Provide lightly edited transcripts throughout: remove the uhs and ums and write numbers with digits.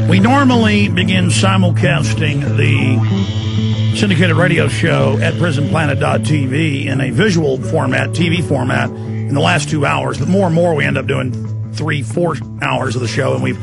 We normally begin simulcasting the syndicated radio show at prisonplanet.tv in a visual format, TV format, in the last 2 hours. But more and more, we end up doing 3-4 hours of the show, and we've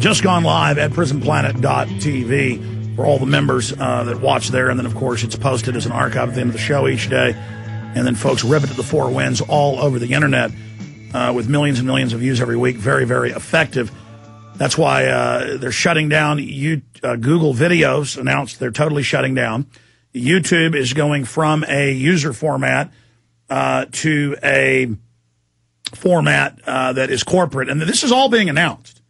just gone live at prisonplanet.tv for all the members that watch there. And then, of course, it's posted as an archive at the end of the show each day. And then folks rip it to the four winds all over the internet with millions and millions of views every week. Very, very effective. That's why they're shutting down. Google Videos announced they're totally shutting down. YouTube is going from a user format to a format that is corporate. And this is all being announced.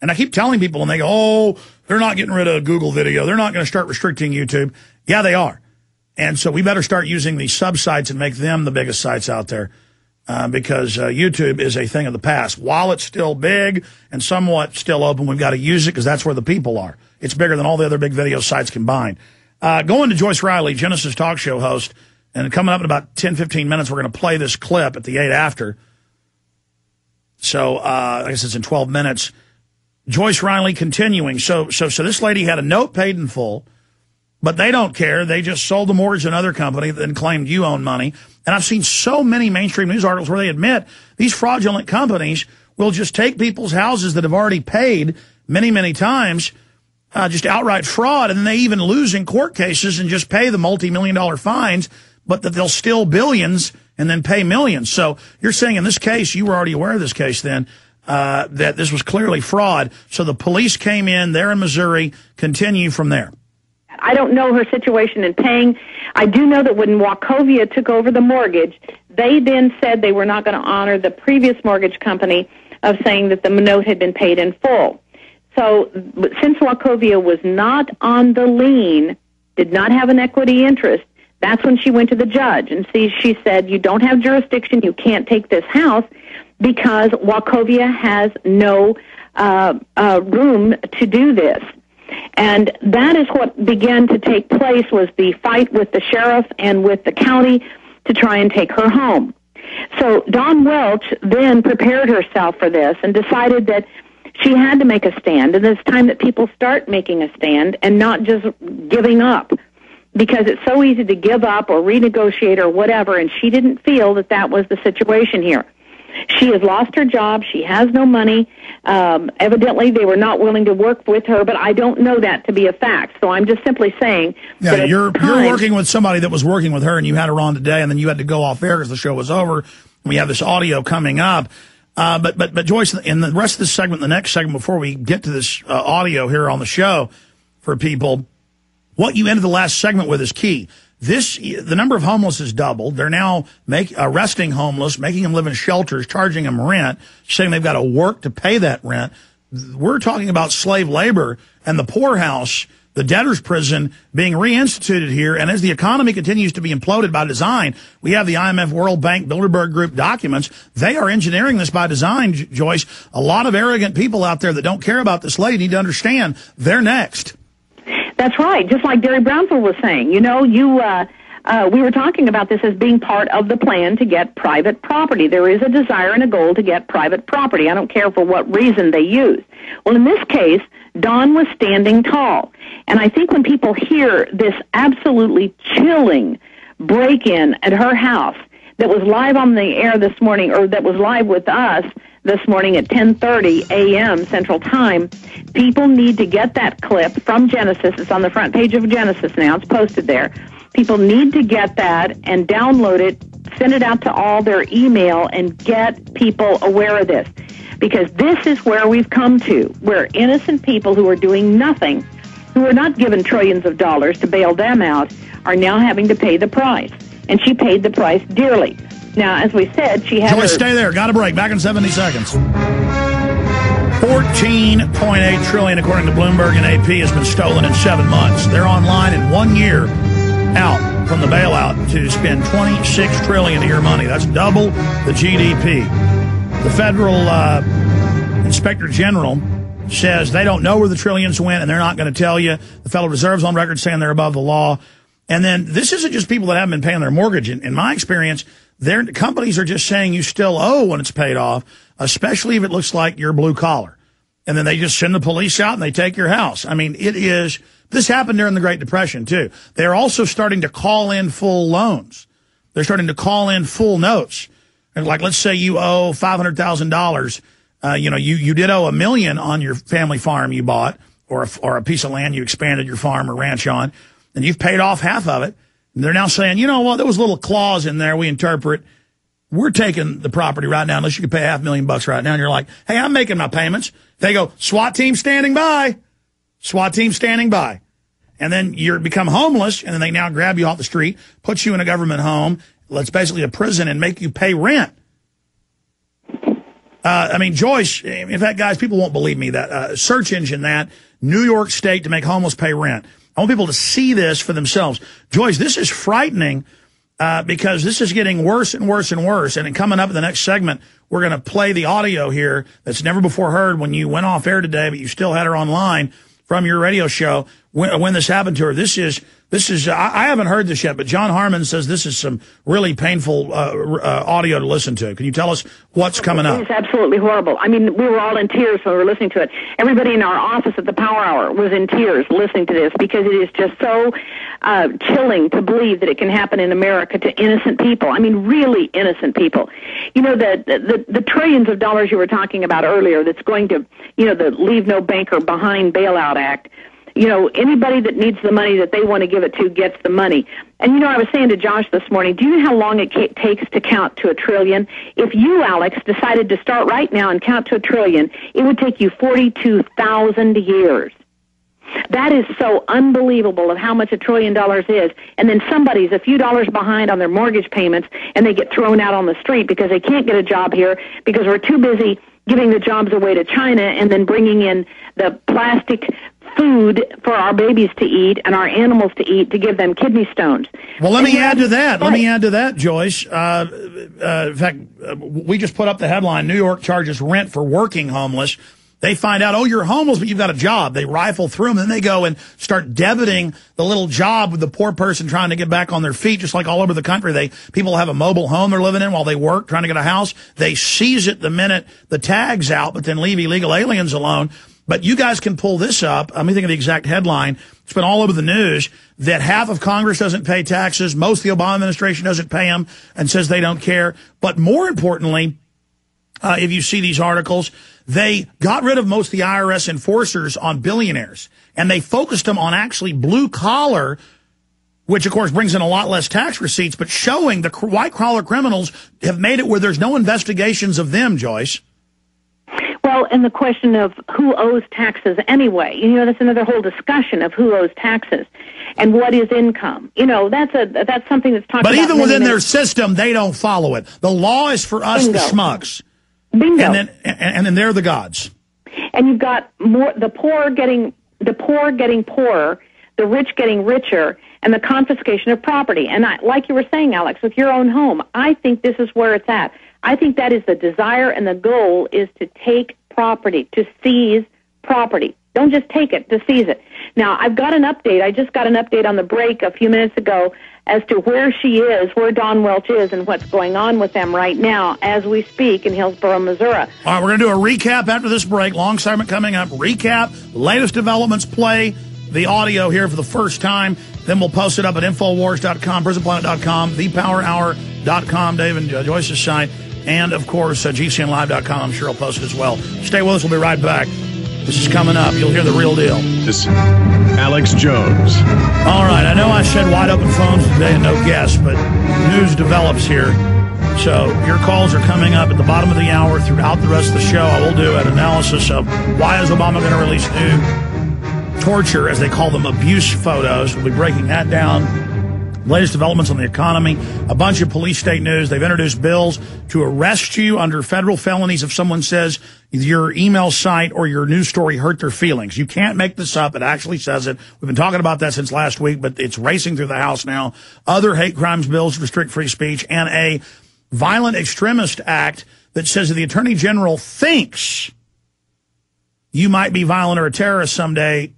And I keep telling people, and they go, oh, they're not getting rid of Google Video. They're not going to start restricting YouTube. Yeah, they are. And so we better start using these sub-sites and make them the biggest sites out there because YouTube is a thing of the past. While it's still big and somewhat still open, we've got to use it because that's where the people are. It's bigger than all the other big video sites combined. Going to Joyce Riley, Genesis talk show host, and coming up in about 10, 15 minutes, we're going to play this clip at the 8 after. So I guess it's in 12 minutes. Joyce Riley continuing. So this lady had a note paid in full. But they don't care. They just sold the mortgage to another company that then claimed you own money. And I've seen so many mainstream news articles where they admit these fraudulent companies will just take people's houses that have already paid many, many times, just outright fraud, and then they even lose in court cases and just pay the multi-million-dollar fines, but that they'll steal billions and then pay millions. So you're saying in this case, you were already aware of this case then, that this was clearly fraud. So the police came in there in Missouri, continue from there. I don't know her situation in paying. I do know that when Wachovia took over the mortgage, they then said they were not going to honor the previous mortgage company of saying that the note had been paid in full. So since Wachovia was not on the lien, did not have an equity interest, that's when she went to the judge. And she said, you don't have jurisdiction, you can't take this house because Wachovia has no room to do this. And that is what began to take place, was the fight with the sheriff and with the county to try and take her home. So Dawn Welch then prepared herself for this and decided that she had to make a stand. And it's time that people start making a stand and not just giving up, because it's so easy to give up or renegotiate or whatever, and she didn't feel that that was the situation here. She has lost her job. She has no money. Evidently, they were not willing to work with her, but I don't know that to be a fact. So I'm just simply saying. Yeah, you're working with somebody that was working with her, and you had her on today, and then you had to go off air because the show was over. We have this audio coming up. But Joyce, in the rest of this segment, the next segment, before we get to this audio here on the show for people, what you ended the last segment with is key. The number of homeless has doubled. They're now arresting homeless, making them live in shelters, charging them rent, saying they've got to work to pay that rent. We're talking about slave labor and the poorhouse, the debtor's prison being reinstituted here. And as the economy continues to be imploded by design, we have the IMF, World Bank, Bilderberg Group documents. They are engineering this by design, Joyce. A lot of arrogant people out there that don't care about this lady need to understand they're next. That's right. Just like Gary Brownfield was saying, we were talking about this as being part of the plan to get private property. There is a desire and a goal to get private property. I don't care for what reason they use. Well, in this case, Dawn was standing tall. And I think when people hear this absolutely chilling break-in at her house that was live on the air this morning, or that was live with us this morning at 10:30 a.m. Central Time, people need to get that clip from Genesis. It's on the front page of Genesis now. It's posted there. People need to get that and download it, send it out to all their email, and get people aware of this. Because this is where we've come to, where innocent people who are doing nothing, who are not given trillions of dollars to bail them out, are now having to pay the price. And she paid the price dearly. Now, as we said, she had Joyce, stay there. Got a break. Back in 70 seconds. $14.8 trillion, according to Bloomberg and AP, has been stolen in 7 months. They're online in 1 year out from the bailout to spend $26 trillion of your money. That's double the GDP. The federal inspector general says they don't know where the trillions went, and they're not going to tell you. The Federal Reserve's on record saying they're above the law. And then this isn't just people that haven't been paying their mortgage. In my experience, their companies are just saying you still owe when it's paid off, especially if it looks like you're blue collar. And then they just send the police out and they take your house. I mean, this happened during the Great Depression too. They're also starting to call in full loans. They're starting to call in full notes. And like, let's say you owe $500,000. You did owe $1 million on your family farm you bought, or a piece of land you expanded your farm or ranch on, and you've paid off half of it. And they're now saying, you know what, there was a little clause in there we interpret. We're taking the property right now unless you can pay $500,000 right now. And you're like, hey, I'm making my payments. They go, SWAT team standing by. SWAT team standing by. And then you become homeless, and then they now grab you off the street, put you in a government home. It's basically a prison, and make you pay rent. Joyce, in fact, guys, people won't believe me that search engine that New York State to make homeless pay rent. I want people to see this for themselves. Joyce, this is frightening because this is getting worse and worse and worse. And coming up in the next segment, we're going to play the audio here that's never before heard when you went off air today, but you still had her online from your radio show when this happened to her. This is I haven't heard this yet, but John Harmon says this is some really painful audio to listen to. Can you tell us what's coming up? It's absolutely horrible. I mean, we were all in tears when we were listening to it. Everybody in our office at the Power Hour was in tears listening to this because it is just so chilling to believe that it can happen in America to innocent people. I mean, really innocent people. You know, the trillions of dollars you were talking about earlier that's going to, the Leave No Banker Behind Bailout Act. Anybody that needs the money that they want to give it to gets the money. And, I was saying to Josh this morning, do you know how long it takes to count to $1 trillion? If you, Alex, decided to start right now and count to $1 trillion, it would take you 42,000 years. That is so unbelievable of how much $1 trillion is. And then somebody's a few dollars behind on their mortgage payments, and they get thrown out on the street because they can't get a job here because we're too busy giving the jobs away to China and then bringing in the plastic food for our babies to eat and our animals to eat to give them kidney stones. Well, let me add to that, Joyce. In fact, we just put up the headline, New York charges rent for working homeless. They find out, you're homeless, but you've got a job. They rifle through them, and then they go and start debiting the little job with the poor person trying to get back on their feet, just like all over the country. People have a mobile home they're living in while they work, trying to get a house. They seize it the minute the tag's out, but then leave illegal aliens alone. But you guys can pull this up. Let me think of the exact headline. It's been all over the news that half of Congress doesn't pay taxes. Most of the Obama administration doesn't pay them and says they don't care. But more importantly, if you see these articles, they got rid of most of the IRS enforcers on billionaires, and they focused them on actually blue collar, which of course brings in a lot less tax receipts, but showing the white collar criminals have made it where there's no investigations of them, Joyce. Well, and the question of who owes taxes anyway, that's another whole discussion of who owes taxes and what is income. That's something that's talked about. But even within their system, they don't follow it. The law is for us, the schmucks. Bingo. And then they're the gods. And you've got the poor getting poorer, the rich getting richer, and the confiscation of property. And like you were saying, Alex, with your own home, I think this is where it's at. I think that is the desire, and the goal is to take property, to seize property. Don't just take it, to seize it. Now, I've got an update. I just got an update on the break a few minutes ago as to where she is, where Dawn Welch is, and what's going on with them right now as we speak in Hillsboro, Missouri. All right, we're going to do a recap after this break. Long segment coming up. Recap, latest developments, play the audio here for the first time. Then we'll post it up at Infowars.com, PrisonPlanet.com, ThePowerHour.com, Dave and Joyce's site, and, of course, GCNLive.com. I'm sure I'll post it as well. Stay with us. We'll be right back. This is coming up. You'll hear the real deal. This is Alex Jones. All right. I know I said wide open phones today and no guests, but news develops here. So your calls are coming up at the bottom of the hour throughout the rest of the show. I will do an analysis of why is Obama going to release new torture, as they call them, abuse photos. We'll be breaking that down. Latest developments on the economy, a bunch of police state news. They've introduced bills to arrest you under federal felonies if someone says your email site or your news story hurt their feelings. You can't make this up. It actually says it. We've been talking about that since last week, but it's racing through the House now. Other hate crimes bills restrict free speech, and a violent extremist act that says if the Attorney General thinks you might be violent or a terrorist someday,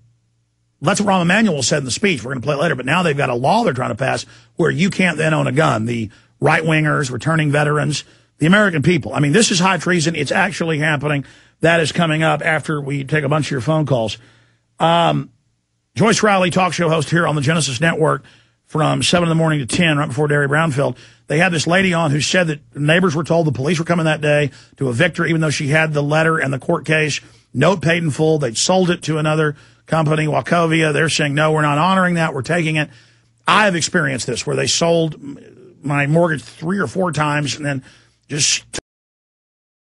That's what Rahm Emanuel said in the speech. We're going to play it later. But now they've got a law they're trying to pass where you can't then own a gun. The right-wingers, returning veterans, the American people. I mean, this is high treason. It's actually happening. That is coming up after we take a bunch of your phone calls. Joyce Riley, talk show host here on the Genesis Network from 7 in the morning to 10, right before Derry Brownfield. They had this lady on who said that neighbors were told the police were coming that day to evict her, even though she had the letter and the court case, note paid in full. They'd sold it to another company, Wachovia. They're saying, no, we're not honoring that. We're taking it. I have experienced this where they sold my mortgage 3 or 4 times and then just